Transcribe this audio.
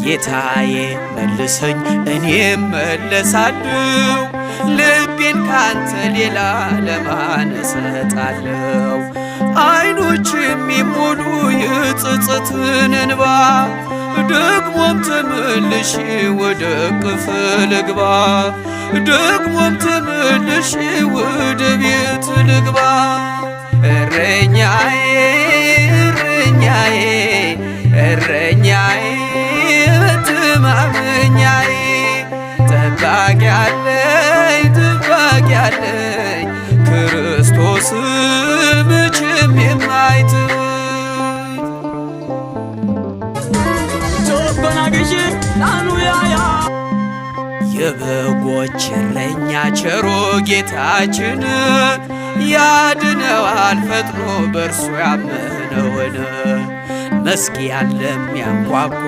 ጌታዬ መልሰኝ እኔም መለሳለሁ ልቤን ካንተ ሌላ ለማን እሰጣለሁ? አይኖች የሚሞሉ የጸጸትን እንባ ደግሞም ተመልሼ ወደ እቅፍ ልግባ ደግሞም ተመልሼ ወደ ቤት ልግባ። እረኛዬ እረኛዬ እረኛዬ መተማመኛዬ ጠባቂ አለኝ ጠባቂ አለኝ ክርስቶስ መቼም የማይተወኝ። የበጎች እረኛ ቸሮ ጌታችን ያድነዋል ፈጥኖ በእርሱ ያመነውን መስጊያን ለሚያንኳኳ